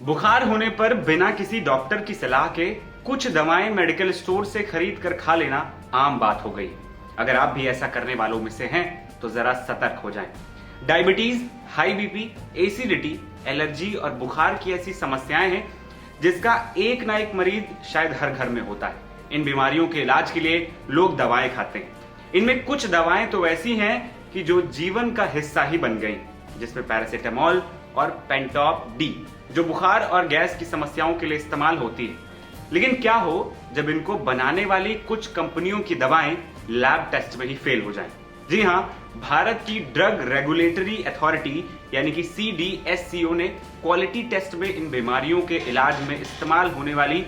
बुखार होने पर बिना किसी डॉक्टर की सलाह के कुछ दवाएं मेडिकल स्टोर से खरीद कर खा लेना आम बात हो गई। अगर आप भी ऐसा करने वालों में से हैं तो जरा सतर्क हो जाएं। Diabetes, high BP, acidity, allergy और बुखार की ऐसी समस्याएं हैं जिसका एक ना एक मरीज शायद हर घर में होता है। इन बीमारियों के इलाज के लिए लोग दवाएं खाते हैं। इनमें कुछ दवाएं तो ऐसी हैं कि जो जीवन का हिस्सा ही बन गई, जिसमें पैरासिटामोल और पेंटॉप डी जो बुखार और गैस की समस्याओं के लिए इस्तेमाल होती है। लेकिन क्या हो जब इनको बनाने वाली कुछ कंपनियों की दवाएं लैब टेस्ट में ही फेल हो जाएं? जी हां, भारत की ड्रग रेगुलेटरी अथॉरिटी यानी कि CDSCO ने क्वालिटी टेस्ट में इन बीमारियों के इलाज में इस्तेमाल होने वाली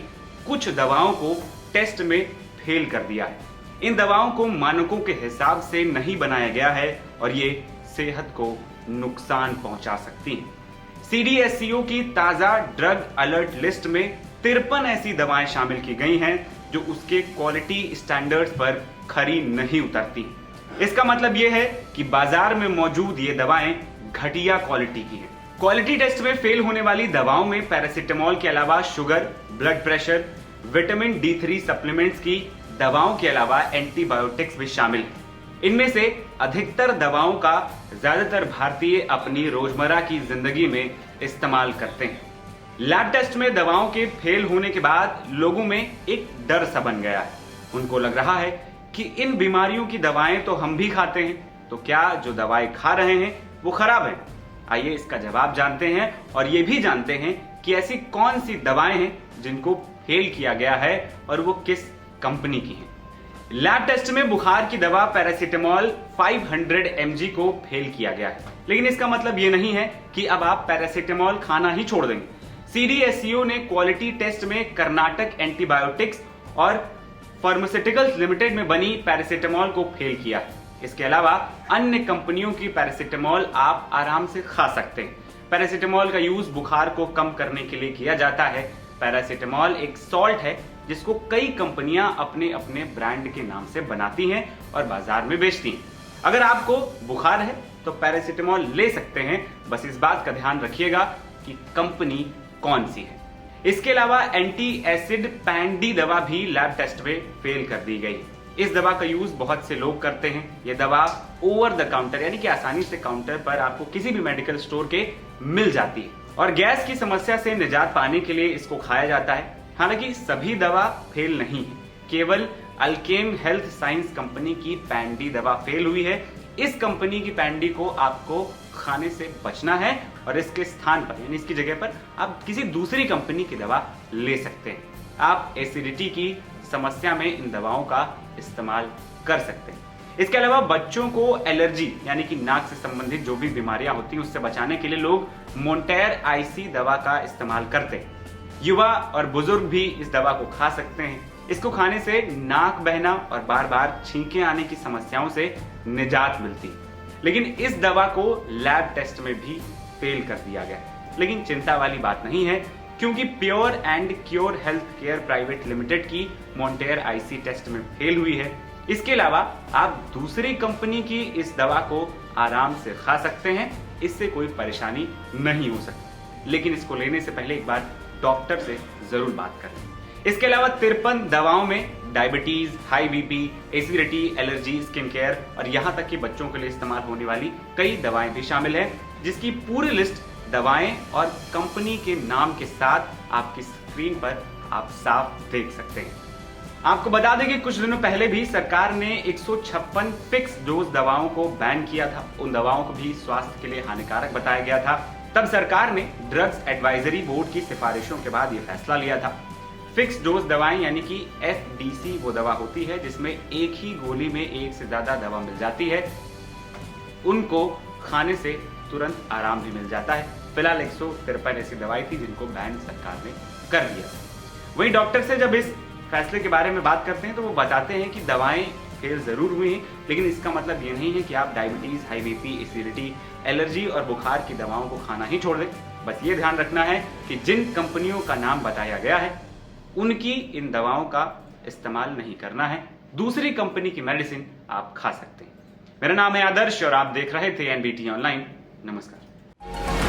कुछ दवाओं को टेस्ट में फेल कर दिया है। इन दवाओं को मानकों के हिसाब से नहीं बनाया गया है और ये सेहत को नुकसान पहुंचा सकती हैं। CDSCO की ताजा ड्रग अलर्ट लिस्ट में 53 ऐसी दवाएं शामिल की गई हैं जो उसके क्वालिटी स्टैंडर्ड्स पर खरी नहीं उतरती। इसका मतलब यह है कि बाजार में मौजूद ये दवाएं घटिया क्वालिटी की हैं। क्वालिटी टेस्ट में फेल होने वाली दवाओं में पैरासिटामोल के अलावा sugar, blood pressure, vitamin D3 supplements की दवाओं के अलावा एंटीबायोटिक्स भी शामिल हैं। इनमें से अधिकतर दवाओं का ज्यादातर भारतीय अपनी रोजमर्रा की जिंदगी में इस्तेमाल करते हैं। लैब टेस्ट में दवाओं के फेल होने के बाद लोगों में एक डर सा बन गया है। उनको लग रहा है कि इन बीमारियों की दवाएं तो हम भी खाते हैं, तो क्या जो दवाएं खा रहे हैं वो खराब है? आइए इसका जवाब जानते हैं और ये भी जानते हैं कि ऐसी कौन सी दवाएं हैं जिनको फेल किया गया है और वो किस कंपनी की हैं। लैब टेस्ट में बुखार की दवा पैरासिटामोल 500 mg को फेल किया गया है, लेकिन इसका मतलब ये नहीं है कि अब आप पैरासिटामोल खाना ही छोड़ देंगे। CDSCO ने क्वालिटी टेस्ट में कर्नाटक एंटीबायोटिक्स और फार्मास्यूटिकल्स लिमिटेड में बनी पैरासिटामोल को फेल किया है। इसके अलावा अन्य कंपनियों की पैरासिटामोल आप आराम से खा सकते हैं। पैरासिटामोल का यूज बुखार को कम करने के लिए किया जाता है। पैरासिटामोल एक सॉल्ट है जिसको कई कंपनियां अपने अपने ब्रांड के नाम से बनाती हैं और बाजार में बेचती हैं। अगर आपको बुखार है तो पैरासिटामोल ले सकते हैं, बस इस बात का ध्यान रखिएगा कि कंपनी कौन सी है। इसके अलावा एंटी एसिड पैन-डी दवा भी लैब टेस्ट में फेल कर दी गई। इस दवा का यूज बहुत से लोग करते हैं। यह दवा ओवर द काउंटर यानी कि आसानी से काउंटर पर आपको किसी भी मेडिकल स्टोर के मिल जाती है और गैस की समस्या से निजात पाने के लिए इसको खाया जाता है। हालांकि सभी दवा फेल नहीं है, केवल अल्केम हेल्थ साइंस कंपनी की पैन-डी दवा फेल हुई है। इस कंपनी की पैन-डी को आपको खाने से बचना है और इसके स्थान पर यानी इसकी जगह पर आप किसी दूसरी कंपनी की दवा ले सकते हैं। आप एसिडिटी की समस्या में इन दवाओं का इस्तेमाल कर सकते हैं। इसके अलावा बच्चों को एलर्जी यानी कि नाक से संबंधित जो भी बीमारियां होती हैं उससे बचाने के लिए लोग मोंटेर IC दवा का इस्तेमाल करते हैं। युवा और बुजुर्ग भी इस दवा को खा सकते हैं। इसको खाने से नाक बहना और बार बार छींकें आने की समस्याओं से निजात मिलती है। लेकिन इस दवा को लैब टेस्ट में भी फेल कर दिया गया। लेकिन चिंता वाली बात नहीं है, क्योंकि pure and cure health care private limited की मोंटेर IC टेस्ट में फेल हुई है। इसके अलावा आप दूसरी कंपनी की इस दवा को आराम से खा सकते हैं, इससे कोई परेशानी नहीं हो सकती। लेकिन इसको लेने से पहले एक बार डॉक्टर से जरूर बात करें। इसके अलावा 53 दवाओं में diabetes, high BP, acidity, allergy, skin care और यहां तक कि बच्चों के लिए इस्तेमाल होने वाली कई दवाएं भी शामिल है, जिसकी पूरी लिस्ट दवाएं और कंपनी के नाम के साथ आपकी स्क्रीन पर आप साफ देख सकते हैं। आपको बता दें कि कुछ दिनों पहले भी सरकार ने 156 फिक्स डोज दवाओं को बैन किया था। उन दवाओं को भी स्वास्थ्य के लिए हानिकारक बताया गया था। तब सरकार ने ड्रग्स एडवाइजरी बोर्ड की सिफारिशों के बाद यह फैसला लिया था। फिक्स डोज दवाएं यानी कि FDC वो दवा होती है जिसमें एक ही गोली में एक से ज्यादा दवा मिल जाती है। उनको खाने से तुरंत आराम भी मिल जाता है। फिलहाल 153 ऐसी दवाई थी जिनको बैन सरकार ने कर दिया। वहीं डॉक्टर से जब इस फैसले के बारे में बात करते हैं तो वो बताते हैं कि दवाएं फेल जरूर हुई हैं, लेकिन इसका मतलब ये नहीं है कि आप diabetes, high BP, acidity, allergy और बुखार की दवाओं को खाना ही छोड़ दें। बस ये ध्यान रखना है कि जिन कंपनियों का नाम बताया गया है उनकी इन दवाओं का इस्तेमाल नहीं करना है। दूसरी कंपनी की मेडिसिन आप खा सकते हैं। मेरा नाम है आदर्श और आप देख रहे थे NBT ऑनलाइन। नमस्कार।